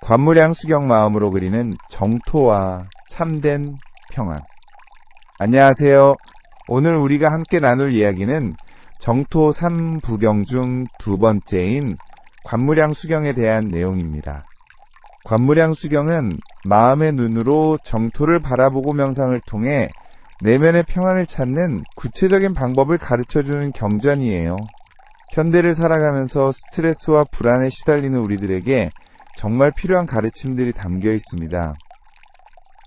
관무량 수경 마음으로 그리는 정토와 참된 평안. 안녕하세요. 오늘 우리가 함께 나눌 이야기는 정토 3부경 중 두 번째인 관무량 수경에 대한 내용입니다. 관무량 수경은 마음의 눈으로 정토를 바라보고 명상을 통해 내면의 평안을 찾는 구체적인 방법을 가르쳐주는 경전이에요. 현대를 살아가면서 스트레스와 불안에 시달리는 우리들에게 정말 필요한 가르침들이 담겨 있습니다.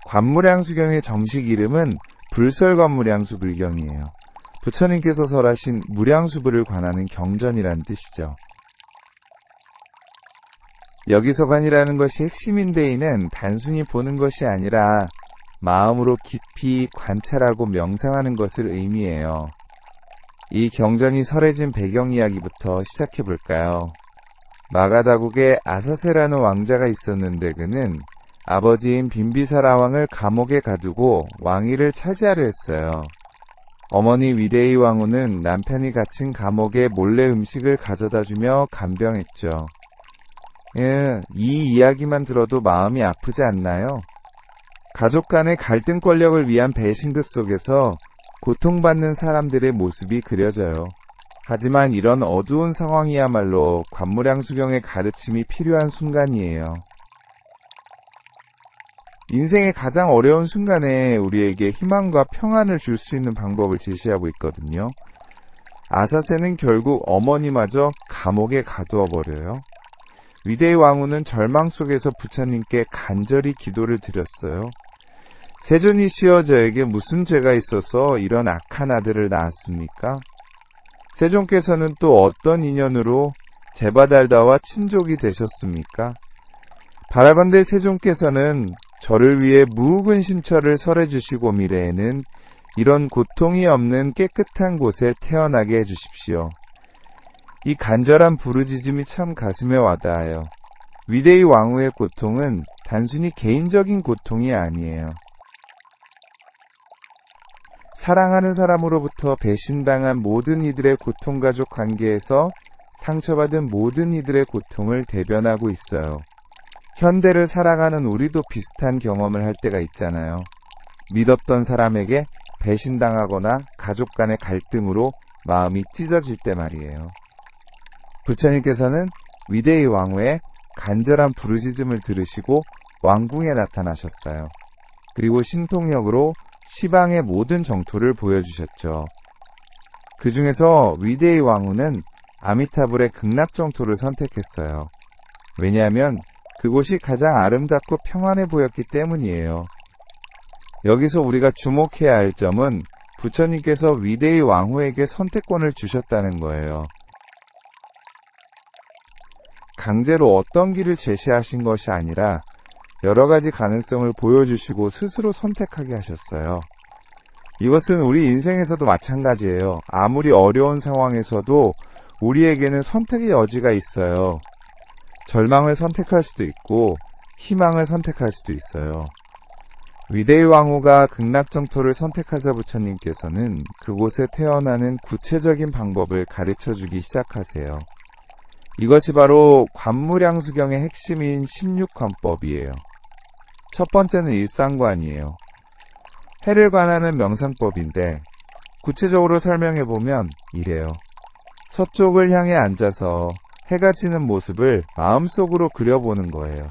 관무량 수경의 정식 이름은 불설관무량수 불경이에요. 부처님께서 설하신 무량수불을 관하는 경전이란 뜻이죠. 여기서 관이라는 것이 핵심인데이는 단순히 보는 것이 아니라 마음으로 깊이 관찰하고 명상하는 것을 의미해요. 이 경전이 설해진 배경 이야기부터 시작해 볼까요? 마가다국에 아사세라는 왕자가 있었는데 그는 아버지인 빈비사라 왕을 감옥에 가두고 왕위를 차지하려 했어요. 어머니 위대이 왕후는 남편이 갇힌 감옥에 몰래 음식을 가져다주며 간병했죠. 이 이야기만 들어도 마음이 아프지 않나요? 가족 간의 갈등 권력을 위한 배신극 속에서 고통받는 사람들의 모습이 그려져요. 하지만 이런 어두운 상황이야말로 관무량 수경의 가르침이 필요한 순간이에요. 인생의 가장 어려운 순간에 우리에게 희망과 평안을 줄 수 있는 방법을 제시하고 있거든요. 아사세는 결국 어머니마저 감옥에 가두어 버려요. 위대의 왕후는 절망 속에서 부처님께 간절히 기도를 드렸어요. 세존이시여, 저에게 무슨 죄가 있어서 이런 악한 아들을 낳았습니까? 세존께서는 또 어떤 인연으로 제바달다와 친족이 되셨습니까? 바라건대 세존께서는 저를 위해 무욱은 신처를 설해주시고 미래에는 이런 고통이 없는 깨끗한 곳에 태어나게 해주십시오. 이 간절한 부르짖음이 참 가슴에 와닿아요. 위대의 왕후의 고통은 단순히 개인적인 고통이 아니에요. 사랑하는 사람으로부터 배신당한 모든 이들의 고통가족 관계에서 상처받은 모든 이들의 고통을 대변하고 있어요. 현대를 살아가는 우리도 비슷한 경험을 할 때가 있잖아요. 믿었던 사람에게 배신당하거나 가족 간의 갈등으로 마음이 찢어질 때 말이에요. 부처님께서는 위대의 왕후의 간절한 부르짖음을 들으시고 왕궁에 나타나셨어요. 그리고 신통력으로 시방의 모든 정토를 보여주셨죠. 그 중에서 위대의 왕후는 아미타불의 극락정토를 선택했어요. 왜냐하면 그곳이 가장 아름답고 평안해 보였기 때문이에요. 여기서 우리가 주목해야 할 점은 부처님께서 위대의 왕후에게 선택권을 주셨다는 거예요. 강제로 어떤 길을 제시하신 것이 아니라 여러 가지 가능성을 보여주시고 스스로 선택하게 하셨어요. 이것은 우리 인생에서도 마찬가지예요. 아무리 어려운 상황에서도 우리에게는 선택의 여지가 있어요. 절망을 선택할 수도 있고 희망을 선택할 수도 있어요. 위대의 왕후가 극락정토를 선택하자 부처님께서는 그곳에 태어나는 구체적인 방법을 가르쳐주기 시작하세요. 이것이 바로 관무량 수경의 핵심인 16관법이에요. 첫 번째는 일상관이에요. 해를 관하는 명상법인데 구체적으로 설명해보면 이래요. 서쪽을 향해 앉아서 해가 지는 모습을 마음속으로 그려보는 거예요.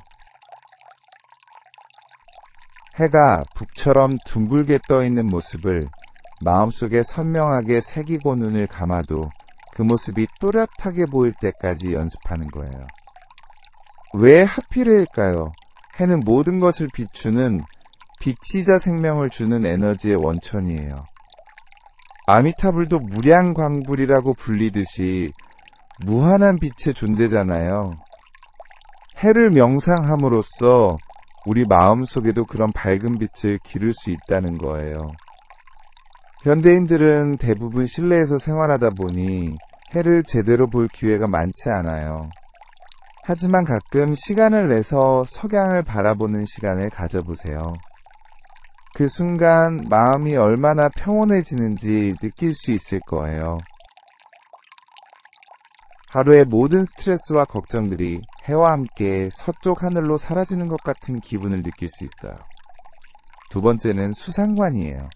해가 북처럼 둥글게 떠있는 모습을 마음속에 선명하게 새기고 눈을 감아도 그 모습이 또렷하게 보일 때까지 연습하는 거예요. 왜 하필일까요? 해는 모든 것을 비추는 빛이자 생명을 주는 에너지의 원천이에요. 아미타불도 무량광불이라고 불리듯이 무한한 빛의 존재잖아요. 해를 명상함으로써 우리 마음속에도 그런 밝은 빛을 기를 수 있다는 거예요. 현대인들은 대부분 실내에서 생활하다 보니 해를 제대로 볼 기회가 많지 않아요. 하지만 가끔 시간을 내서 석양을 바라보는 시간을 가져보세요. 그 순간 마음이 얼마나 평온해지는지 느낄 수 있을 거예요. 하루의 모든 스트레스와 걱정들이 해와 함께 서쪽 하늘로 사라지는 것 같은 기분을 느낄 수 있어요. 두 번째는 수상관이에요.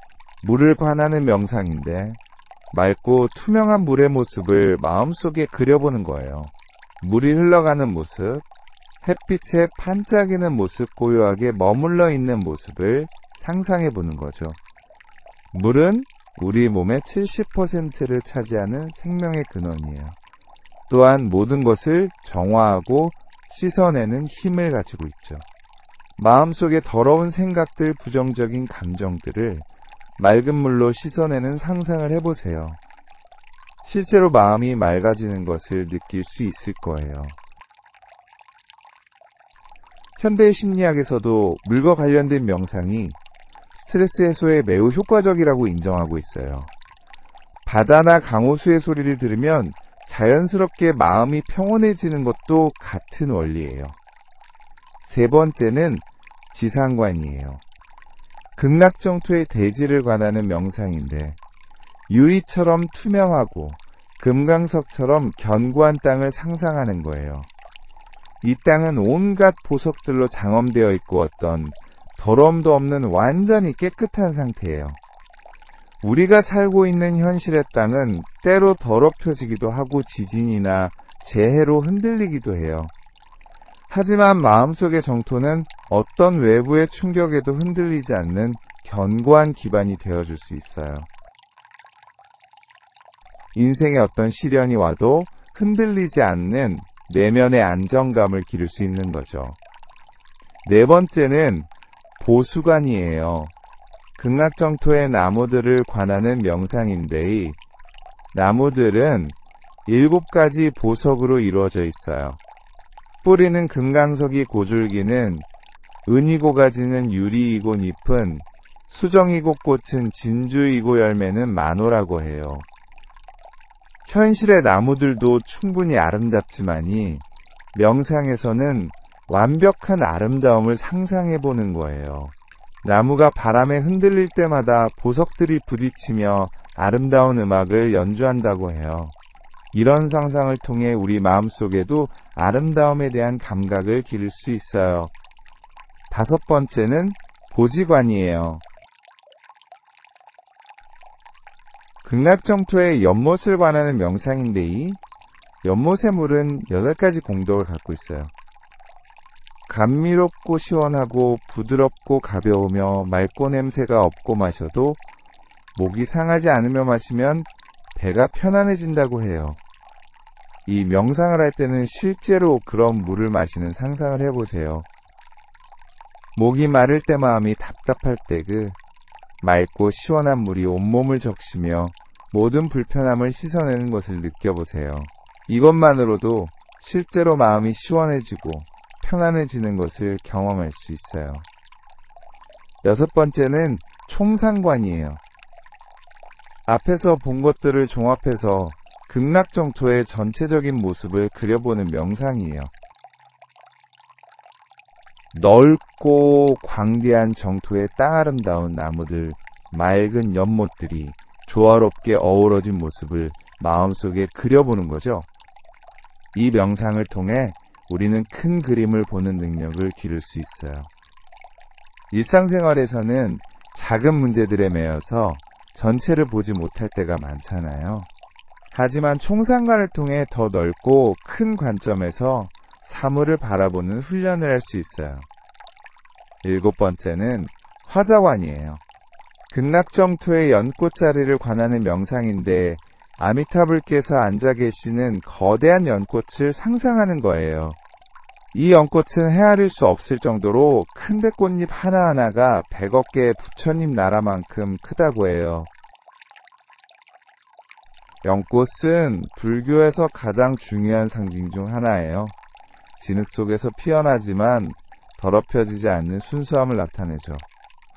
물을 관하는 명상인데 맑고 투명한 물의 모습을 마음속에 그려보는 거예요. 물이 흘러가는 모습, 햇빛에 반짝이는 모습, 고요하게 머물러 있는 모습을 상상해 보는 거죠. 물은 우리 몸의 70%를 차지하는 생명의 근원이에요. 또한 모든 것을 정화하고 씻어내는 힘을 가지고 있죠. 마음속에 더러운 생각들, 부정적인 감정들을 맑은 물로 씻어내는 상상을 해보세요. 실제로 마음이 맑아지는 것을 느낄 수 있을 거예요. 현대 심리학에서도 물과 관련된 명상이 스트레스 해소에 매우 효과적이라고 인정하고 있어요. 바다나 강호수의 소리를 들으면 자연스럽게 마음이 평온해지는 것도 같은 원리예요. 세 번째는 지상관이에요. 극락정토의 대지를 관하는 명상인데 유리처럼 투명하고 금강석처럼 견고한 땅을 상상하는 거예요. 이 땅은 온갖 보석들로 장엄되어 있고 어떤 더러움도 없는 완전히 깨끗한 상태예요. 우리가 살고 있는 현실의 땅은 때로 더럽혀지기도 하고 지진이나 재해로 흔들리기도 해요. 하지만 마음속의 정토는 어떤 외부의 충격에도 흔들리지 않는 견고한 기반이 되어줄 수 있어요. 인생의 어떤 시련이 와도 흔들리지 않는 내면의 안정감을 기를 수 있는 거죠. 네 번째는 보수관이에요. 극락정토의 나무들을 관하는 명상인데 이 나무들은 7가지 보석으로 이루어져 있어요. 뿌리는 금강석이 고줄기는 은이고 가지는 유리이고 잎은 수정이고 꽃은 진주이고 열매는 만호라고 해요. 현실의 나무들도 충분히 아름답지만이 명상에서는 완벽한 아름다움을 상상해보는 거예요. 나무가 바람에 흔들릴 때마다 보석들이 부딪히며 아름다운 음악을 연주한다고 해요. 이런 상상을 통해 우리 마음속에도 아름다움에 대한 감각을 기를 수 있어요. 다섯 번째는 보지관이에요. 극락정토의 연못을 관하는 명상인데 이 연못의 물은 8가지 공덕을 갖고 있어요. 감미롭고 시원하고 부드럽고 가벼우며 맑고 냄새가 없고 마셔도 목이 상하지 않으며 마시면 배가 편안해진다고 해요. 이 명상을 할 때는 실제로 그런 물을 마시는 상상을 해보세요. 목이 마를 때 마음이 답답할 때 그 맑고 시원한 물이 온몸을 적시며 모든 불편함을 씻어내는 것을 느껴보세요. 이것만으로도 실제로 마음이 시원해지고 편안해지는 것을 경험할 수 있어요. 여섯 번째는 총상관이에요. 앞에서 본 것들을 종합해서 극락정토의 전체적인 모습을 그려보는 명상이에요. 넓고 광대한 정토의 땅 아름다운 나무들, 맑은 연못들이 조화롭게 어우러진 모습을 마음속에 그려보는 거죠. 이 명상을 통해 우리는 큰 그림을 보는 능력을 기를 수 있어요. 일상생활에서는 작은 문제들에 매여서 전체를 보지 못할 때가 많잖아요. 하지만 총상관을 통해 더 넓고 큰 관점에서 사물을 바라보는 훈련을 할 수 있어요. 7번째는 화자관이에요. 극락정토의 연꽃자리를 관하는 명상인데 아미타불께서 앉아 계시는 거대한 연꽃을 상상하는 거예요. 이 연꽃은 헤아릴 수 없을 정도로 큰데 꽃잎 하나하나가 100억 개의 부처님 나라만큼 크다고 해요. 연꽃은 불교에서 가장 중요한 상징 중 하나예요. 진흙 속에서 피어나지만 더럽혀지지 않는 순수함을 나타내죠.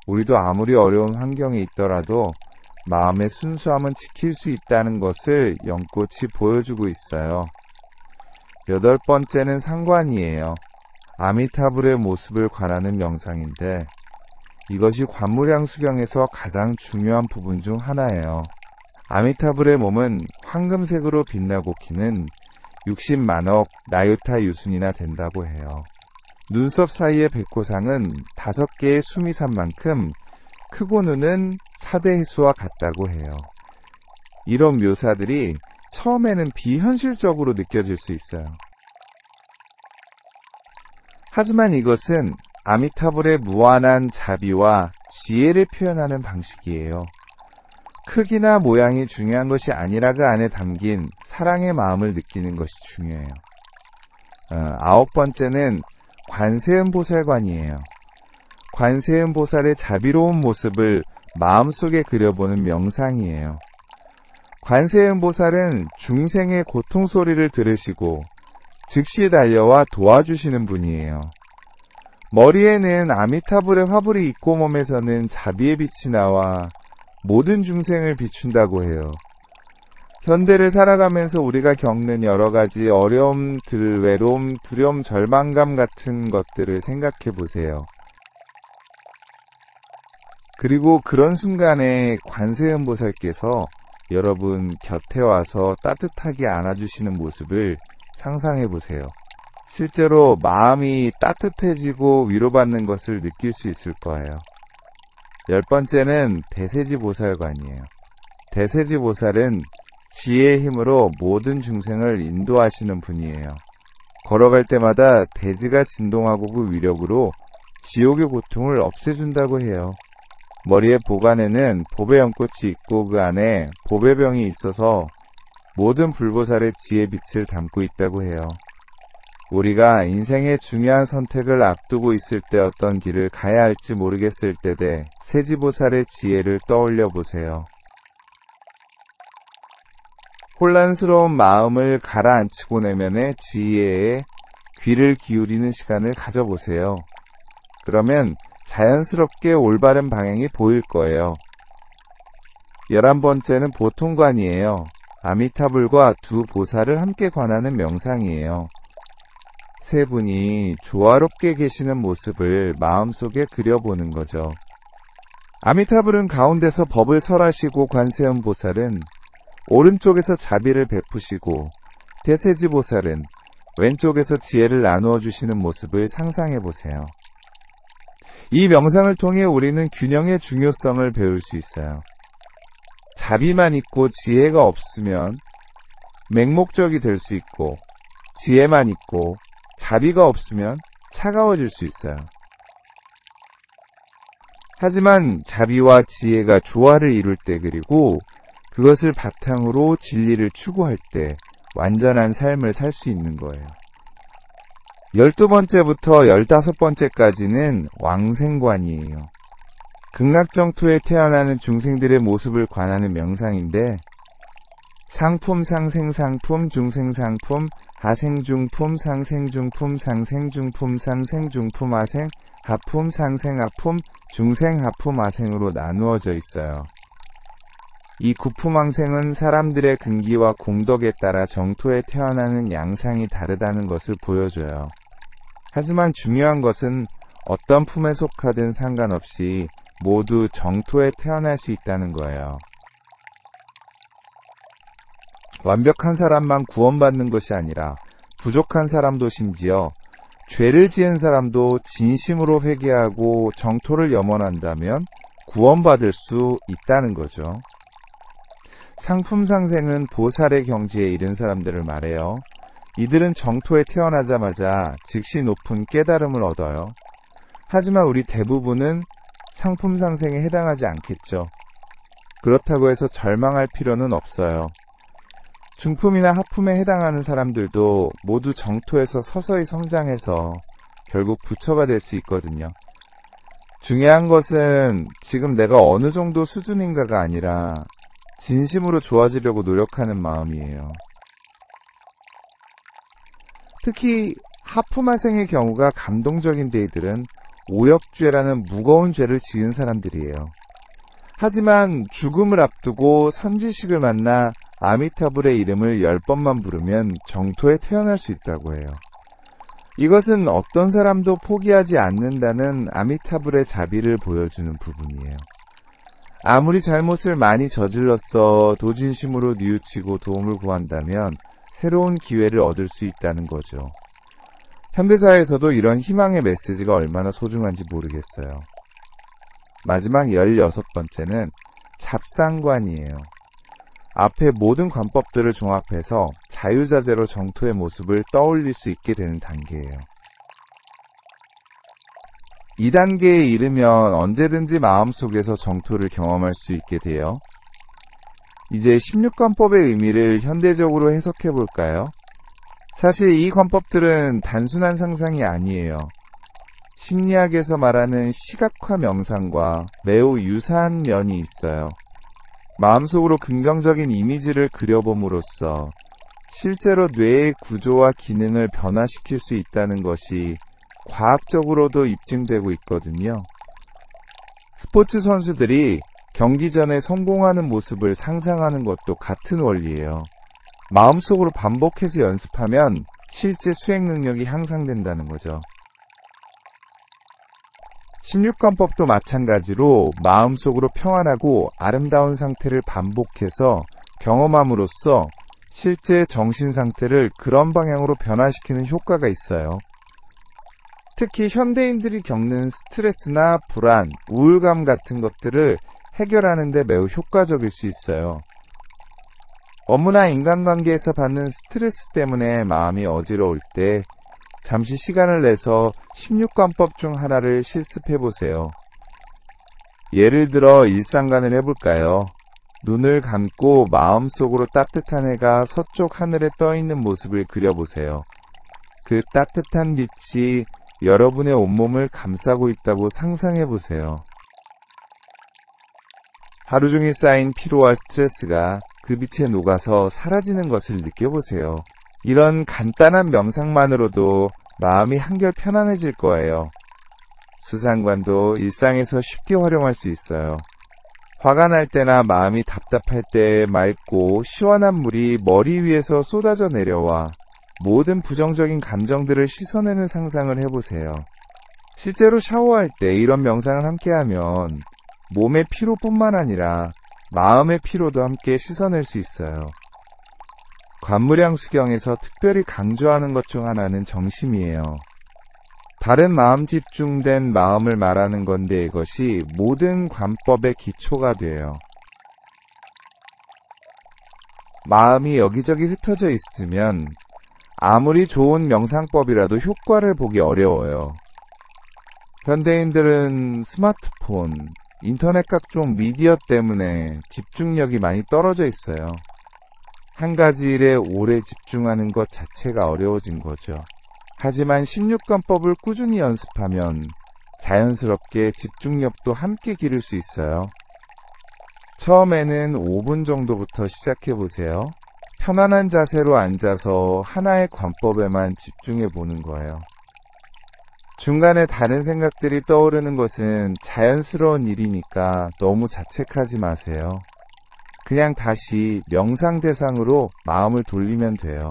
우리도 아무리 어려운 환경에 있더라도 마음의 순수함은 지킬 수 있다는 것을 연꽃이 보여주고 있어요. 8번째는 상관이에요. 아미타불의 모습을 관하는 명상인데 이것이 관무량수경에서 가장 중요한 부분 중 하나예요. 아미타불의 몸은 황금색으로 빛나고 기는 60만억 나유타 유순이나 된다고 해요. 눈썹 사이의 백호상은 5개의 수미산 만큼 크고 누는 사대해수와 같다고 해요. 이런 묘사들이 처음에는 비현실적으로 느껴질 수 있어요. 하지만 이것은 아미타불의 무한한 자비와 지혜를 표현하는 방식이에요. 크기나 모양이 중요한 것이 아니라 그 안에 담긴 사랑의 마음을 느끼는 것이 중요해요. 9번째는 관세음보살관이에요. 관세음보살의 자비로운 모습을 마음속에 그려보는 명상이에요. 관세음보살은 중생의 고통 소리를 들으시고 즉시 달려와 도와주시는 분이에요. 머리에는 아미타불의 화불이 있고 몸에서는 자비의 빛이 나와 모든 중생을 비춘다고 해요. 현대를 살아가면서 우리가 겪는 여러 가지 어려움들, 외로움, 두려움, 절망감 같은 것들을 생각해 보세요. 그리고 그런 순간에 관세음보살께서 여러분 곁에 와서 따뜻하게 안아주시는 모습을 상상해 보세요. 실제로 마음이 따뜻해지고 위로받는 것을 느낄 수 있을 거예요. 10번째는 대세지보살관이에요. 대세지보살은 지혜의 힘으로 모든 중생을 인도하시는 분이에요. 걸어갈 때마다 대지가 진동하고 그 위력으로 지옥의 고통을 없애준다고 해요. 머리의 보관에는 보배 연꽃이 있고 그 안에 보배병이 있어서 모든 불보살의 지혜 빛을 담고 있다고 해요. 우리가 인생의 중요한 선택을 앞두고 있을 때 어떤 길을 가야 할지 모르겠을 때에 세지보살의 지혜를 떠올려 보세요. 혼란스러운 마음을 가라앉히고 내면의 지혜에 귀를 기울이는 시간을 가져보세요. 그러면 자연스럽게 올바른 방향이 보일 거예요. 11번째는 보통관이에요. 아미타불과 두 보살을 함께 관하는 명상이에요. 세 분이 조화롭게 계시는 모습을 마음속에 그려보는 거죠. 아미타불은 가운데서 법을 설하시고 관세음보살은 오른쪽에서 자비를 베푸시고 대세지보살은 왼쪽에서 지혜를 나누어 주시는 모습을 상상해 보세요. 이 명상을 통해 우리는 균형의 중요성을 배울 수 있어요. 자비만 있고 지혜가 없으면 맹목적이 될 수 있고 지혜만 있고 자비가 없으면 차가워질 수 있어요. 하지만 자비와 지혜가 조화를 이룰 때 그리고 그것을 바탕으로 진리를 추구할 때 완전한 삶을 살 수 있는 거예요. 12번째부터 15번째까지는 왕생관이에요. 극락정토에 태어나는 중생들의 모습을 관하는 명상인데 상품, 상생상품, 중생상품, 하생중품, 상생중품, 상생중품, 상생중품, 하생, 하품, 상생하품, 중생하품, 하생으로 나누어져 있어요. 이 구품왕생은 사람들의 근기와 공덕에 따라 정토에 태어나는 양상이 다르다는 것을 보여줘요. 하지만 중요한 것은 어떤 품에 속하든 상관없이 모두 정토에 태어날 수 있다는 거예요. 완벽한 사람만 구원받는 것이 아니라 부족한 사람도 심지어 죄를 지은 사람도 진심으로 회개하고 정토를 염원한다면 구원받을 수 있다는 거죠. 상품상생은 보살의 경지에 이른 사람들을 말해요. 이들은 정토에 태어나자마자 즉시 높은 깨달음을 얻어요. 하지만 우리 대부분은 상품상생에 해당하지 않겠죠. 그렇다고 해서 절망할 필요는 없어요. 중품이나 하품에 해당하는 사람들도 모두 정토에서 서서히 성장해서 결국 부처가 될 수 있거든요. 중요한 것은 지금 내가 어느 정도 수준인가가 아니라 진심으로 좋아지려고 노력하는 마음이에요. 특히 하품하생의 경우가 감동적인 데이들은 오역죄라는 무거운 죄를 지은 사람들이에요. 하지만 죽음을 앞두고 선지식을 만나 아미타불의 이름을 10번만 부르면 정토에 태어날 수 있다고 해요. 이것은 어떤 사람도 포기하지 않는다는 아미타불의 자비를 보여주는 부분이에요. 아무리 잘못을 많이 저질렀어 도진심으로 뉘우치고 도움을 구한다면 새로운 기회를 얻을 수 있다는 거죠. 현대사회에서도 이런 희망의 메시지가 얼마나 소중한지 모르겠어요. 마지막 16번째는 잡상관이에요. 앞에 모든 관법들을 종합해서 자유자재로 정토의 모습을 떠올릴 수 있게 되는 단계예요. 이 단계에 이르면 언제든지 마음속에서 정토를 경험할 수 있게 돼요. 이제 16관법의 의미를 현대적으로 해석해 볼까요? 사실 이 관법들은 단순한 상상이 아니에요. 심리학에서 말하는 시각화 명상과 매우 유사한 면이 있어요. 마음속으로 긍정적인 이미지를 그려봄으로써 실제로 뇌의 구조와 기능을 변화시킬 수 있다는 것이 과학적으로도 입증되고 있거든요. 스포츠 선수들이 경기 전에 성공하는 모습을 상상하는 것도 같은 원리예요. 마음속으로 반복해서 연습하면 실제 수행 능력이 향상된다는 거죠. 16관법도 마찬가지로 마음속으로 평안하고 아름다운 상태를 반복해서 경험함으로써 실제 정신 상태를 그런 방향으로 변화시키는 효과가 있어요. 특히 현대인들이 겪는 스트레스나 불안, 우울감 같은 것들을 해결하는 데 매우 효과적일 수 있어요. 업무나 인간관계에서 받는 스트레스 때문에 마음이 어지러울 때 잠시 시간을 내서 16관법 중 하나를 실습해 보세요. 예를 들어 일상관을 해볼까요? 눈을 감고 마음속으로 따뜻한 해가 서쪽 하늘에 떠 있는 모습을 그려보세요. 그 따뜻한 빛이 여러분의 온몸을 감싸고 있다고 상상해 보세요. 하루 종일 쌓인 피로와 스트레스가 그 빛에 녹아서 사라지는 것을 느껴보세요. 이런 간단한 명상만으로도 마음이 한결 편안해질 거예요. 수상관도 일상에서 쉽게 활용할 수 있어요. 화가 날 때나 마음이 답답할 때 맑고 시원한 물이 머리 위에서 쏟아져 내려와 모든 부정적인 감정들을 씻어내는 상상을 해보세요. 실제로 샤워할 때 이런 명상을 함께하면 몸의 피로뿐만 아니라 마음의 피로도 함께 씻어낼 수 있어요. 관무량수경에서 특별히 강조하는 것 중 하나는 정심이에요. 바른 마음 집중된 마음을 말하는 건데 이것이 모든 관법의 기초가 돼요. 마음이 여기저기 흩어져 있으면 아무리 좋은 명상법이라도 효과를 보기 어려워요. 현대인들은 스마트폰, 인터넷 각종 미디어 때문에 집중력이 많이 떨어져 있어요. 한 가지 일에 오래 집중하는 것 자체가 어려워진 거죠. 하지만 16관법을 꾸준히 연습하면 자연스럽게 집중력도 함께 기를 수 있어요. 처음에는 5분 정도부터 시작해보세요. 편안한 자세로 앉아서 하나의 관법에만 집중해 보는 거예요. 중간에 다른 생각들이 떠오르는 것은 자연스러운 일이니까 너무 자책하지 마세요. 그냥 다시 명상 대상으로 마음을 돌리면 돼요.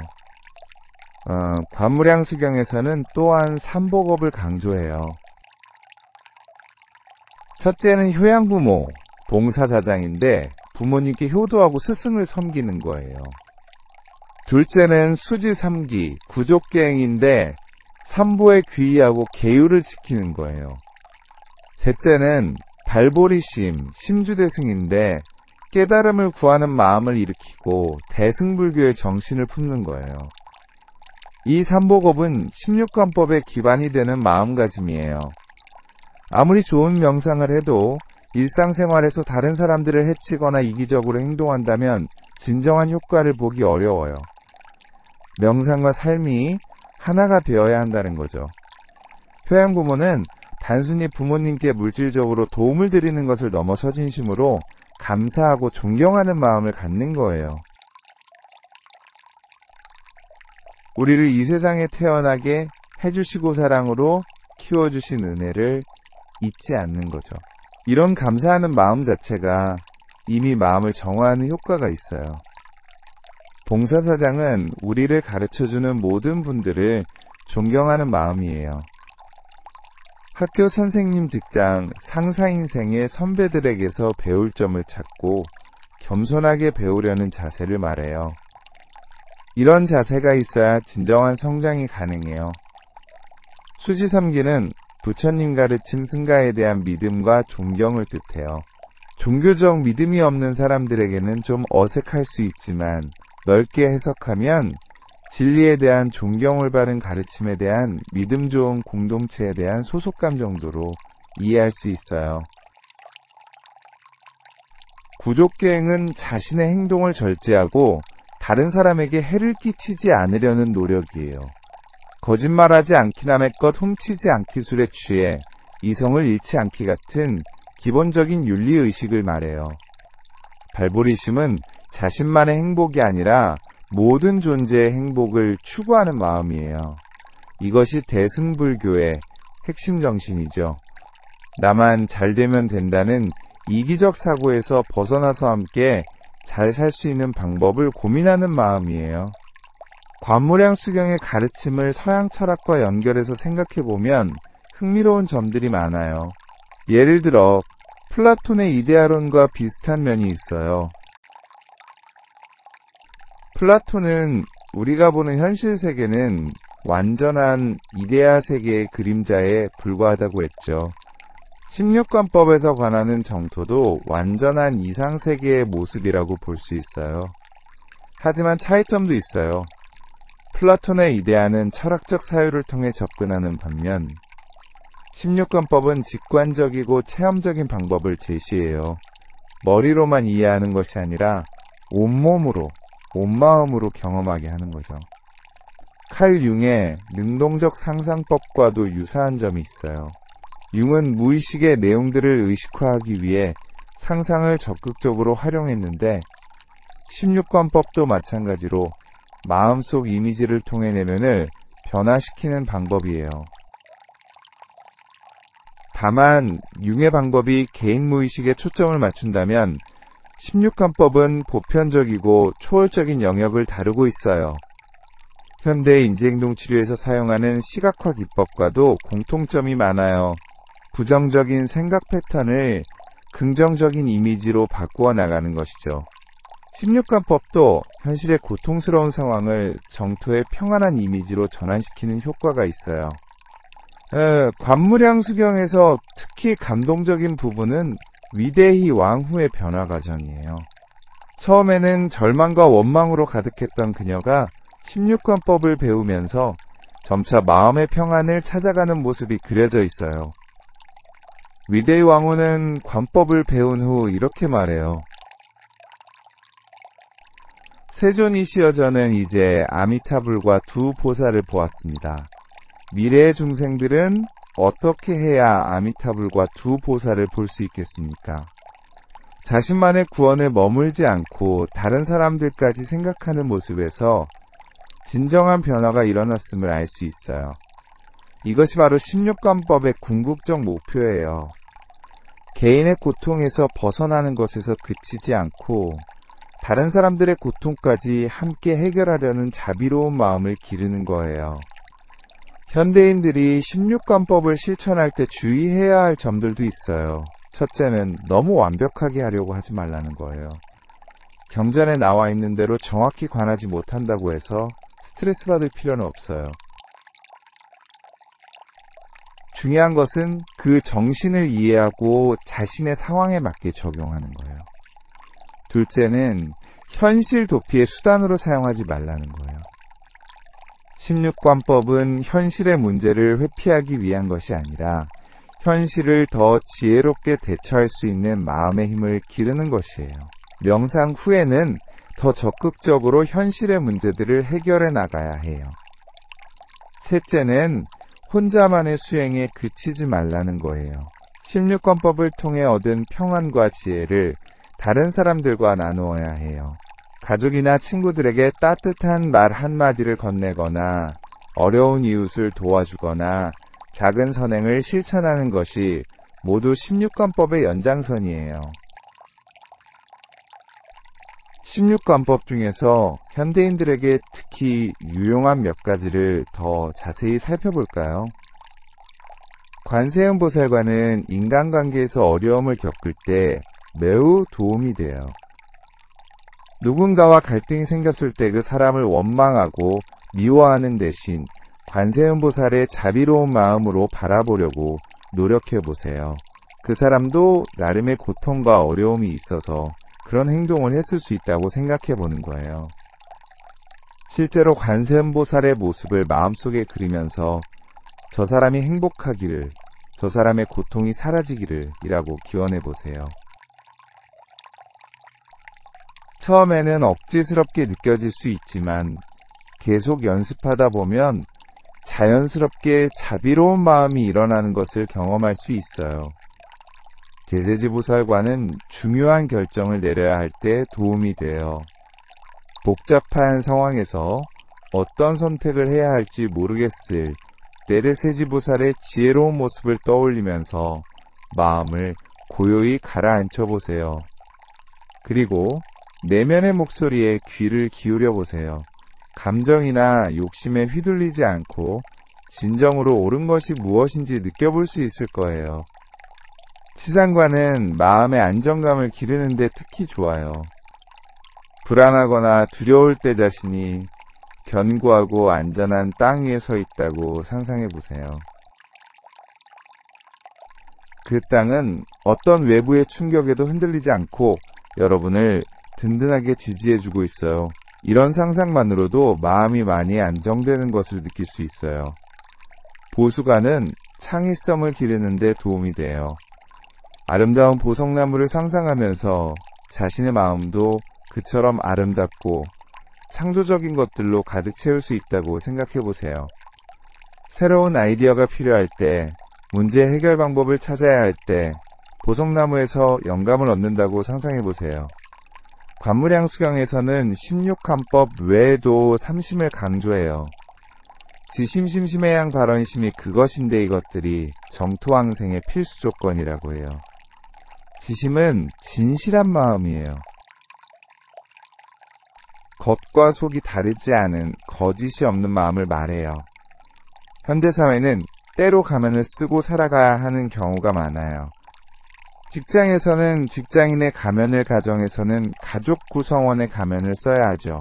관무량수경에서는 또한 삼복업을 강조해요. 첫째는 효양부모, 봉사자장인데 부모님께 효도하고 스승을 섬기는 거예요. 둘째는 수지삼기, 구족계행인데 삼보에 귀의하고 계율을 지키는 거예요. 셋째는 발보리심, 심주대승인데 깨달음을 구하는 마음을 일으키고 대승불교의 정신을 품는 거예요. 이 삼복업은 16관법의 기반이 되는 마음가짐이에요. 아무리 좋은 명상을 해도 일상생활에서 다른 사람들을 해치거나 이기적으로 행동한다면 진정한 효과를 보기 어려워요. 명상과 삶이 하나가 되어야 한다는 거죠. 효양부모는 단순히 부모님께 물질적으로 도움을 드리는 것을 넘어서 진심으로 감사하고 존경하는 마음을 갖는 거예요. 우리를 이 세상에 태어나게 해주시고 사랑으로 키워주신 은혜를 잊지 않는 거죠. 이런 감사하는 마음 자체가 이미 마음을 정화하는 효과가 있어요. 봉사사장은 우리를 가르쳐주는 모든 분들을 존경하는 마음이에요. 학교 선생님 직장, 상사 인생의 선배들에게서 배울 점을 찾고 겸손하게 배우려는 자세를 말해요. 이런 자세가 있어야 진정한 성장이 가능해요. 수지섬기는 부처님 가르침 승가에 대한 믿음과 존경을 뜻해요. 종교적 믿음이 없는 사람들에게는 좀 어색할 수 있지만 넓게 해석하면 진리에 대한 존경을 바른 가르침에 대한 믿음 좋은 공동체에 대한 소속감 정도로 이해할 수 있어요. 구족계행은 자신의 행동을 절제하고 다른 사람에게 해를 끼치지 않으려는 노력이에요. 거짓말하지 않기 남의 것 훔치지 않기 술에 취해 이성을 잃지 않기 같은 기본적인 윤리의식을 말해요. 발보리심은 자신만의 행복이 아니라 모든 존재의 행복을 추구하는 마음이에요. 이것이 대승불교의 핵심 정신이죠. 나만 잘 되면 된다는 이기적 사고에서 벗어나서 함께 잘 살 수 있는 방법을 고민하는 마음이에요. 관무량수경의 가르침을 서양 철학과 연결해서 생각해보면 흥미로운 점들이 많아요. 예를 들어 플라톤의 이데아론과 비슷한 면이 있어요. 플라톤은 우리가 보는 현실 세계는 완전한 이데아 세계의 그림자에 불과하다고 했죠. 16관법에서 관하는 정토도 완전한 이상세계의 모습이라고 볼 수 있어요. 하지만 차이점도 있어요. 플라톤의 이데아는 철학적 사유를 통해 접근하는 반면 16관법은 직관적이고 체험적인 방법을 제시해요. 머리로만 이해하는 것이 아니라 온몸으로, 온마음으로 경험하게 하는 거죠. 칼 융의 능동적 상상법과도 유사한 점이 있어요. 융은 무의식의 내용들을 의식화하기 위해 상상을 적극적으로 활용했는데 16관법도 마찬가지로 마음속 이미지를 통해 내면을 변화시키는 방법이에요. 다만 융의 방법이 개인 무의식에 초점을 맞춘다면 16관법은 보편적이고 초월적인 영역을 다루고 있어요. 현대 인지행동치료에서 사용하는 시각화 기법과도 공통점이 많아요. 부정적인 생각 패턴을 긍정적인 이미지로 바꾸어 나가는 것이죠. 16관법도 현실의 고통스러운 상황을 정토의 평안한 이미지로 전환시키는 효과가 있어요. 관무량수경에서 특히 감동적인 부분은 위대히 왕후의 변화 과정이에요. 처음에는 절망과 원망으로 가득했던 그녀가 16관법을 배우면서 점차 마음의 평안을 찾아가는 모습이 그려져 있어요. 위대히 왕후는 관법을 배운 후 이렇게 말해요. 세존이시여, 저는 이제 아미타불과 두 보살을 보았습니다. 미래의 중생들은 어떻게 해야 아미타불과 두 보살을 볼 수 있겠습니까? 자신만의 구원에 머물지 않고 다른 사람들까지 생각하는 모습에서 진정한 변화가 일어났음을 알 수 있어요. 이것이 바로 16관법의 궁극적 목표예요. 개인의 고통에서 벗어나는 것에서 그치지 않고 다른 사람들의 고통까지 함께 해결하려는 자비로운 마음을 기르는 거예요. 현대인들이 16관법을 실천할 때 주의해야 할 점들도 있어요. 첫째는 너무 완벽하게 하려고 하지 말라는 거예요. 경전에 나와 있는 대로 정확히 관하지 못한다고 해서 스트레스 받을 필요는 없어요. 중요한 것은 그 정신을 이해하고 자신의 상황에 맞게 적용하는 거예요. 둘째는 현실 도피의 수단으로 사용하지 말라는 거예요. 16관법은 현실의 문제를 회피하기 위한 것이 아니라 현실을 더 지혜롭게 대처할 수 있는 마음의 힘을 기르는 것이에요. 명상 후에는 더 적극적으로 현실의 문제들을 해결해 나가야 해요. 셋째는 혼자만의 수행에 그치지 말라는 거예요. 16관법을 통해 얻은 평안과 지혜를 다른 사람들과 나누어야 해요. 가족이나 친구들에게 따뜻한 말 한마디를 건네거나 어려운 이웃을 도와주거나 작은 선행을 실천하는 것이 모두 16관법의 연장선이에요. 16관법 중에서 현대인들에게 특히 유용한 몇 가지를 더 자세히 살펴볼까요? 관세음보살과는 인간관계에서 어려움을 겪을 때 매우 도움이 돼요. 누군가와 갈등이 생겼을 때 그 사람을 원망하고 미워하는 대신 관세음보살의 자비로운 마음으로 바라보려고 노력해보세요. 그 사람도 나름의 고통과 어려움이 있어서 그런 행동을 했을 수 있다고 생각해보는 거예요. 실제로 관세음보살의 모습을 마음속에 그리면서 저 사람이 행복하기를, 저 사람의 고통이 사라지기를 이라고 기원해보세요. 처음에는 억지스럽게 느껴질 수 있지만 계속 연습하다 보면 자연스럽게 자비로운 마음이 일어나는 것을 경험할 수 있어요. 대세지보살과는 중요한 결정을 내려야 할 때 도움이 돼요. 복잡한 상황에서 어떤 선택을 해야 할지 모르겠을 대세지보살의 지혜로운 모습을 떠올리면서 마음을 고요히 가라앉혀 보세요. 그리고 내면의 목소리에 귀를 기울여 보세요. 감정이나 욕심에 휘둘리지 않고 진정으로 옳은 것이 무엇인지 느껴볼 수 있을 거예요. 치상과는 마음의 안정감을 기르는 데 특히 좋아요. 불안하거나 두려울 때 자신이 견고하고 안전한 땅 위에 서 있다고 상상해 보세요. 그 땅은 어떤 외부의 충격에도 흔들리지 않고 여러분을 든든하게 지지해주고 있어요. 이런 상상만으로도 마음이 많이 안정되는 것을 느낄 수 있어요. 보수관은 창의성을 기르는 데 도움이 돼요. 아름다운 보석나무를 상상하면서 자신의 마음도 그처럼 아름답고 창조적인 것들로 가득 채울 수 있다고 생각해 보세요. 새로운 아이디어가 필요할 때, 문제 해결 방법을 찾아야 할 때 보석나무에서 영감을 얻는다고 상상해 보세요. 관무량수경에서는 16관법 외에도 삼심을 강조해요. 지심심심해양 발언심이 그것인데 이것들이 정토왕생의 필수 조건이라고 해요. 지심은 진실한 마음이에요. 겉과 속이 다르지 않은 거짓이 없는 마음을 말해요. 현대사회는 때로 가면을 쓰고 살아가야 하는 경우가 많아요. 직장에서는 직장인의 가면을, 가정에서는 가족 구성원의 가면을 써야 하죠.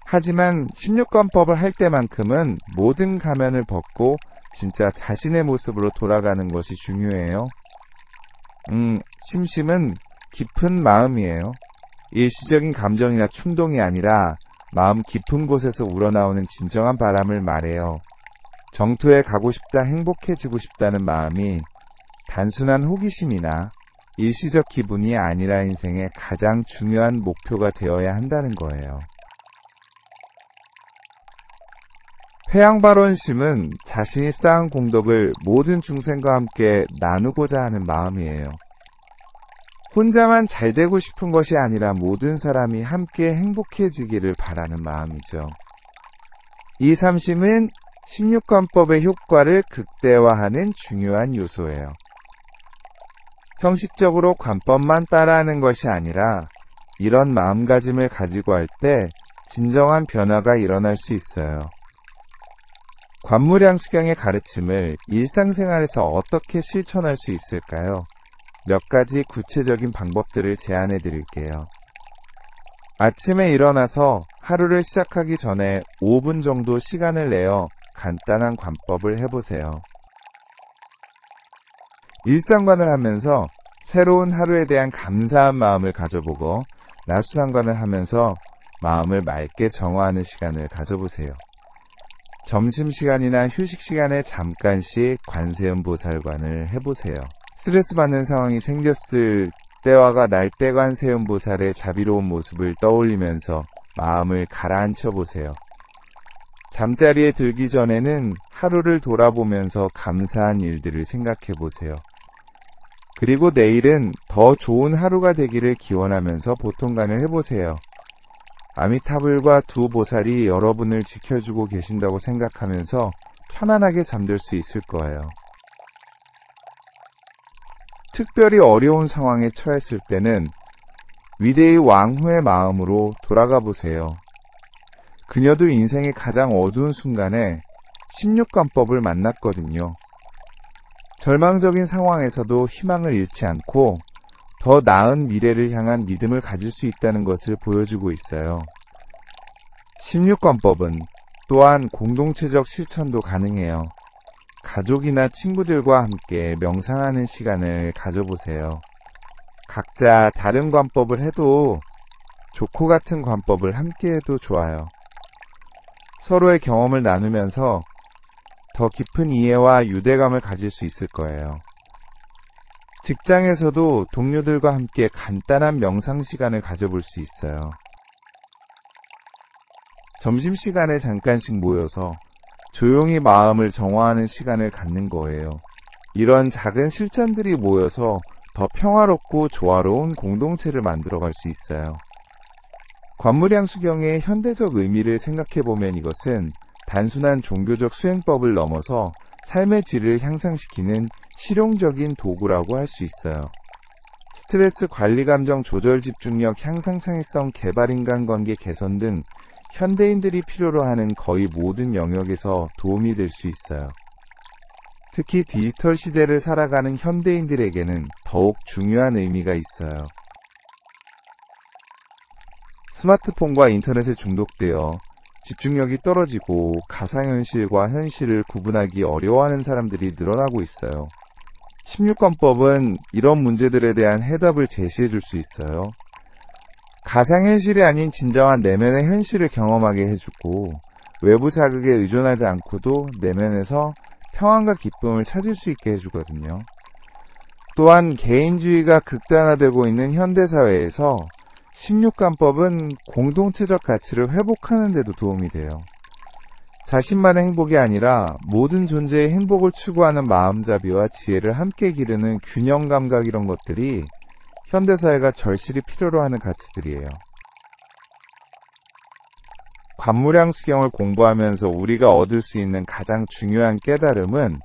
하지만 16관법을 할 때만큼은 모든 가면을 벗고 진짜 자신의 모습으로 돌아가는 것이 중요해요. 심심은 깊은 마음이에요. 일시적인 감정이나 충동이 아니라 마음 깊은 곳에서 우러나오는 진정한 바람을 말해요. 정토에 가고 싶다, 행복해지고 싶다는 마음이 단순한 호기심이나 일시적 기분이 아니라 인생의 가장 중요한 목표가 되어야 한다는 거예요. 회양발원심은 자신이 쌓은 공덕을 모든 중생과 함께 나누고자 하는 마음이에요. 혼자만 잘 되고 싶은 것이 아니라 모든 사람이 함께 행복해지기를 바라는 마음이죠. 이 삼심은 16관법의 효과를 극대화하는 중요한 요소예요. 형식적으로 관법만 따라하는 것이 아니라 이런 마음가짐을 가지고 할 때 진정한 변화가 일어날 수 있어요. 관무량수경의 가르침을 일상생활에서 어떻게 실천할 수 있을까요? 몇 가지 구체적인 방법들을 제안해 드릴게요. 아침에 일어나서 하루를 시작하기 전에 5분 정도 시간을 내어 간단한 관법을 해보세요. 일상관을 하면서 새로운 하루에 대한 감사한 마음을 가져보고 나수상관을 하면서 마음을 맑게 정화하는 시간을 가져보세요. 점심시간이나 휴식시간에 잠깐씩 관세음보살관을 해보세요. 스트레스 받는 상황이 생겼을 때와가 날 때 관세음보살의 자비로운 모습을 떠올리면서 마음을 가라앉혀 보세요. 잠자리에 들기 전에는 하루를 돌아보면서 감사한 일들을 생각해 보세요. 그리고 내일은 더 좋은 하루가 되기를 기원하면서 보통관을 해보세요. 아미타불과 두 보살이 여러분을 지켜주고 계신다고 생각하면서 편안하게 잠들 수 있을 거예요. 특별히 어려운 상황에 처했을 때는 위대의 왕후의 마음으로 돌아가 보세요. 그녀도 인생의 가장 어두운 순간에 16관법을 만났거든요. 절망적인 상황에서도 희망을 잃지 않고 더 나은 미래를 향한 믿음을 가질 수 있다는 것을 보여주고 있어요. 16권법은 또한 공동체적 실천도 가능해요. 가족이나 친구들과 함께 명상하는 시간을 가져보세요. 각자 다른 관법을 해도 좋고 같은 관법을 함께 해도 좋아요. 서로의 경험을 나누면서 더 깊은 이해와 유대감을 가질 수 있을 거예요. 직장에서도 동료들과 함께 간단한 명상 시간을 가져볼 수 있어요. 점심시간에 잠깐씩 모여서 조용히 마음을 정화하는 시간을 갖는 거예요. 이런 작은 실천들이 모여서 더 평화롭고 조화로운 공동체를 만들어갈 수 있어요. 관무량 수경의 현대적 의미를 생각해보면 이것은 단순한 종교적 수행법을 넘어서 삶의 질을 향상시키는 실용적인 도구라고 할 수 있어요. 스트레스 관리 감정 조절 집중력 향상 창의성 개발 인간관계 개선 등 현대인들이 필요로 하는 거의 모든 영역에서 도움이 될 수 있어요. 특히 디지털 시대를 살아가는 현대인들에게는 더욱 중요한 의미가 있어요. 스마트폰과 인터넷에 중독되어 집중력이 떨어지고 가상현실과 현실을 구분하기 어려워하는 사람들이 늘어나고 있어요. 16권법은 이런 문제들에 대한 해답을 제시해 줄 수 있어요. 가상현실이 아닌 진정한 내면의 현실을 경험하게 해주고 외부 자극에 의존하지 않고도 내면에서 평안과 기쁨을 찾을 수 있게 해주거든요. 또한 개인주의가 극단화되고 있는 현대사회에서 16권법은 공동체적 가치를 회복하는 데도 도움이 돼요. 자신만의 행복이 아니라 모든 존재의 행복을 추구하는 마음잡이와 지혜를 함께 기르는 균형 감각 이런 것들이 현대사회가 절실히 필요로 하는 가치들이에요. 관무량 수경을 공부하면서 우리가 얻을 수 있는 가장 중요한 깨달음은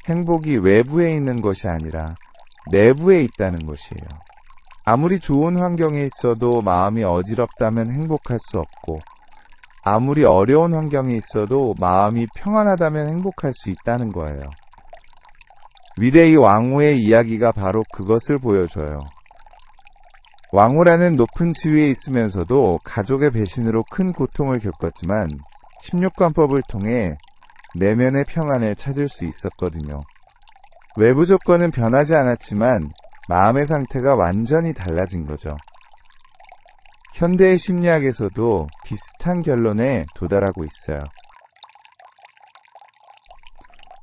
행복이 외부에 있는 것이 아니라 내부에 있다는 것이에요. 아무리 좋은 환경에 있어도 마음이 어지럽다면 행복할 수 없고 아무리 어려운 환경에 있어도 마음이 평안하다면 행복할 수 있다는 거예요. 위대의 왕후의 이야기가 바로 그것을 보여줘요. 왕후라는 높은 지위에 있으면서도 가족의 배신으로 큰 고통을 겪었지만 16권법을 통해 내면의 평안을 찾을 수 있었거든요. 외부 조건은 변하지 않았지만 마음의 상태가 완전히 달라진 거죠. 현대의 심리학에서도 비슷한 결론에 도달하고 있어요.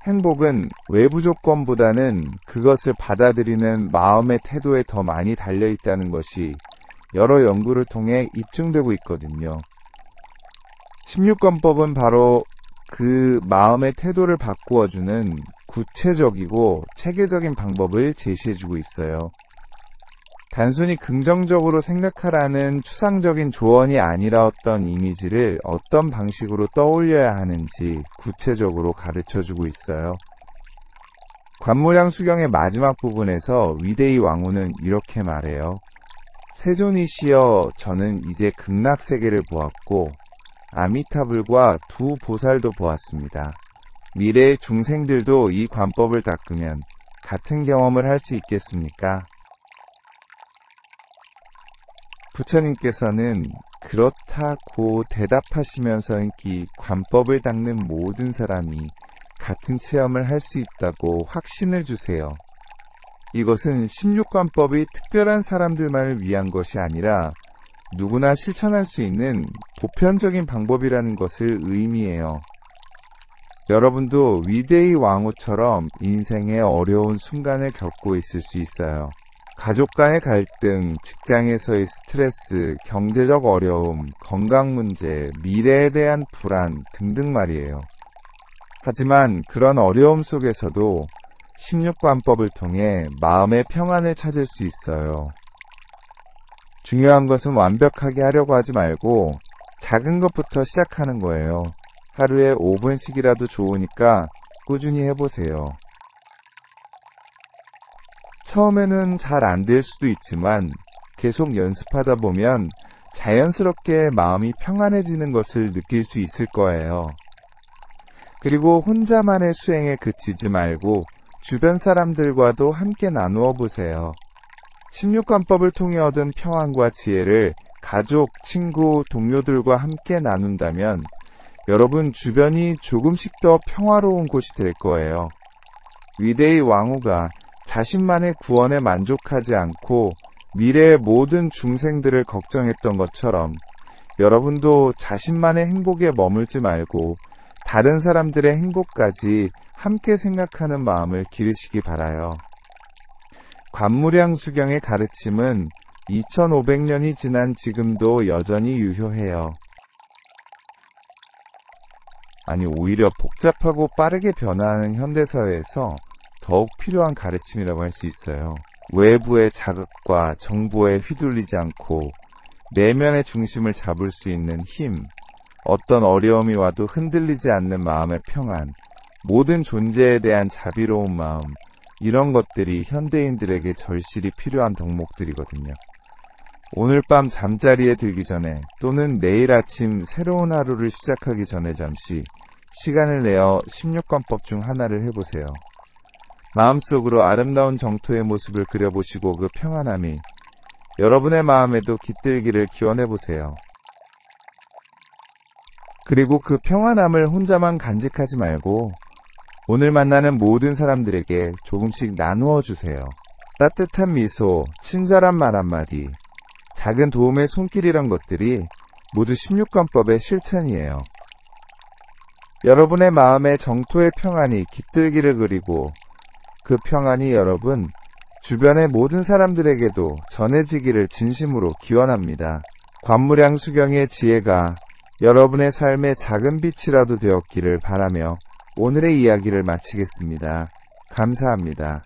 행복은 외부 조건보다는 그것을 받아들이는 마음의 태도에 더 많이 달려있다는 것이 여러 연구를 통해 입증되고 있거든요. 16권법은 바로 그 마음의 태도를 바꾸어주는 구체적이고 체계적인 방법을 제시해주고 있어요. 단순히 긍정적으로 생각하라는 추상적인 조언이 아니라 어떤 이미지를 어떤 방식으로 떠올려야 하는지 구체적으로 가르쳐주고 있어요. 관무량 수경의 마지막 부분에서 위대의 왕후는 이렇게 말해요. 세존이시여, 저는 이제 극락세계를 보았고 아미타불과 두 보살도 보았습니다. 미래의 중생들도 이 관법을 닦으면 같은 경험을 할 수 있겠습니까? 부처님께서는 그렇다고 대답하시면서 이 관법을 닦는 모든 사람이 같은 체험을 할 수 있다고 확신을 주세요. 이것은 16권법이 특별한 사람들만을 위한 것이 아니라 누구나 실천할 수 있는 보편적인 방법이라는 것을 의미해요. 여러분도 위대의 왕후처럼 인생의 어려운 순간을 겪고 있을 수 있어요. 가족 간의 갈등, 직장에서의 스트레스, 경제적 어려움, 건강 문제, 미래에 대한 불안 등등 말이에요. 하지만 그런 어려움 속에서도 16권법을 통해 마음의 평안을 찾을 수 있어요. 중요한 것은 완벽하게 하려고 하지 말고 작은 것부터 시작하는 거예요. 하루에 5분씩이라도 좋으니까 꾸준히 해보세요. 처음에는 잘 안 될 수도 있지만 계속 연습하다 보면 자연스럽게 마음이 평안해지는 것을 느낄 수 있을 거예요. 그리고 혼자만의 수행에 그치지 말고 주변 사람들과도 함께 나누어 보세요. 16관법을 통해 얻은 평안과 지혜를 가족, 친구, 동료들과 함께 나눈다면 여러분 주변이 조금씩 더 평화로운 곳이 될 거예요. 위대의 왕후가 자신만의 구원에 만족하지 않고 미래의 모든 중생들을 걱정했던 것처럼 여러분도 자신만의 행복에 머물지 말고 다른 사람들의 행복까지 함께 생각하는 마음을 기르시기 바라요. 관무량수경의 가르침은 2500년이 지난 지금도 여전히 유효해요. 아니, 오히려 복잡하고 빠르게 변화하는 현대사회에서 더욱 필요한 가르침이라고 할 수 있어요. 외부의 자극과 정보에 휘둘리지 않고 내면의 중심을 잡을 수 있는 힘, 어떤 어려움이 와도 흔들리지 않는 마음의 평안, 모든 존재에 대한 자비로운 마음, 이런 것들이 현대인들에게 절실히 필요한 덕목들이거든요. 오늘 밤 잠자리에 들기 전에 또는 내일 아침 새로운 하루를 시작하기 전에 잠시 시간을 내어 16관법 중 하나를 해보세요. 마음속으로 아름다운 정토의 모습을 그려보시고 그 평안함이 여러분의 마음에도 깃들기를 기원해보세요. 그리고 그 평안함을 혼자만 간직하지 말고 오늘 만나는 모든 사람들에게 조금씩 나누어 주세요. 따뜻한 미소, 친절한 말 한마디, 작은 도움의 손길이란 것들이 모두 16관법의 실천이에요. 여러분의 마음에 정토의 평안이 깃들기를 그리고 그 평안이 여러분 주변의 모든 사람들에게도 전해지기를 진심으로 기원합니다. 관무량수경의 지혜가 여러분의 삶의 작은 빛이라도 되었기를 바라며 오늘의 이야기를 마치겠습니다. 감사합니다.